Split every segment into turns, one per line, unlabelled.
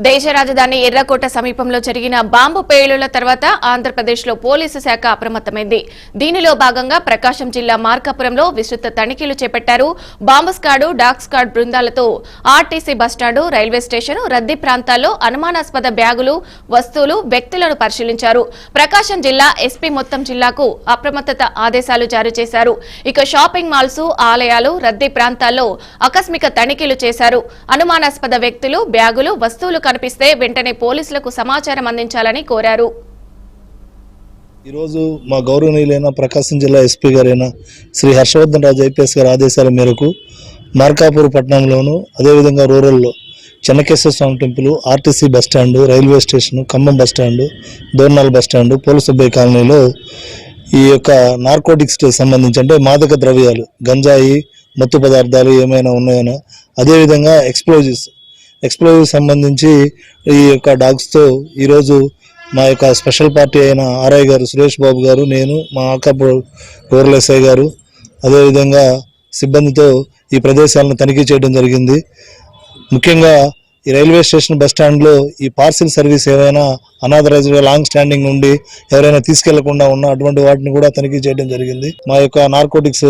దేశ రాజధాని ఎర్రకోట సమీపంలో జరిగిన బాంబు పేలుళ్ల తర్వాత ఆంధ్రప్రదేశ్లో పోలీసు శాఖ అప్రమత్తమైంది. దీనిలో భాగంగా ప్రకాశం జిల్లా మార్కాపురంలో విస్తృత తనిఖీలు చేపట్టారు. బాంబు స్క్వాడ్, డాగ్ స్క్వాడ్ బృందాలతో ఆర్టీసీ బస్టాండు, రైల్వే స్టేషన్, రద్దీ ప్రాంతాల్లో అనుమానాస్పద బ్యాగులు, వస్తువులు, వ్యక్తులను పరిశీలించారు. ప్రకాశం జిల్లా ఎస్పీ మొత్తం జిల్లాకు అప్రమత్తత ఆదేశాలు జారీ చేశారు. ఇక షాపింగ్ మాల్స్, ఆలయాలు, రద్దీ ప్రాంతాల్లో ఆకస్మిక తనిఖీలు చేశారు. అనుమానాస్పద వ్యక్తులు, బ్యాగులు, వస్తువులు కనిపిస్తే వెంటనే పోలీసులకు సమాచారం అందించాలని కోరారు.
ఈ రోజు మా గౌరవనీయులైన ప్రకాశం జిల్లా ఎస్పీ గారైన శ్రీ హర్షవర్ధన్ రాజు ఐపీఎస్ గారి ఆదేశాల మేరకు మార్కాపూర్ పట్టణంలోను, అదేవిధంగా రూరల్లో Chennakeswara Swamy temple, RTC bus stand, railway station, Khammam bus stand, Dornal bus stand, Polisubbaiah కాలనీలో ఈ యొక్క నార్కోటిక్స్ సంబంధించి అంటే మాదక ద్రవ్యాలు, గంజాయి, మత్తు పదార్థాలు ఏమైనా ఉన్నాయనో, అదేవిధంగా ఎక్స్ప్లోజివ్స్ సంబంధించి ఈ యొక్క డాగ్స్తో ఈరోజు మా యొక్క స్పెషల్ పార్టీ అయిన ఆర్ఐ గారు సురేష్ బాబు గారు, నేను, మా ఆకాపూర్ రూరల్ ఎస్ఐ గారు, అదేవిధంగా సిబ్బందితో ఈ ప్రదేశాలను తనిఖీ చేయడం జరిగింది. ముఖ్యంగా ఈ రైల్వే స్టేషన్ బస్టాండ్లో ఈ పార్సిల్ సర్వీస్ ఏవైనా అనాథరైజ్డ్గా లాంగ్ స్టాండింగ్ నుండి ఎవరైనా తీసుకెళ్లకుండా ఉన్న అటువంటి వాటిని కూడా తనిఖీ చేయడం జరిగింది. మా యొక్క నార్కోటిక్స్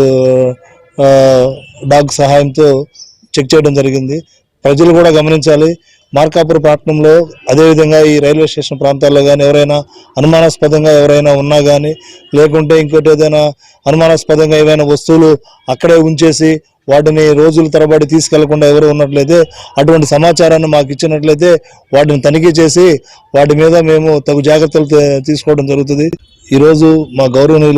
డాగ్ సహాయంతో చెక్ చేయడం జరిగింది. ప్రజలు కూడా గమనించాలి, మార్కాపూర్ పట్టణంలో అదేవిధంగా ఈ రైల్వే స్టేషన్ ప్రాంతాల్లో కానీ ఎవరైనా అనుమానాస్పదంగా ఎవరైనా ఉన్నా కానీ, లేకుంటే ఇంకోటి ఏదైనా అనుమానాస్పదంగా ఏవైనా వస్తువులు అక్కడే ఉంచేసి వాటిని రోజుల తరబడి తీసుకెళ్లకుండా ఎవరు ఉన్నట్లయితే అటువంటి సమాచారాన్ని మాకు ఇచ్చినట్లయితే వాటిని తనిఖీ చేసి వాటి మీద మేము తగు జాగ్రత్తలు తీసుకోవడం జరుగుతుంది. ఈరోజు మా గౌరవనీయులు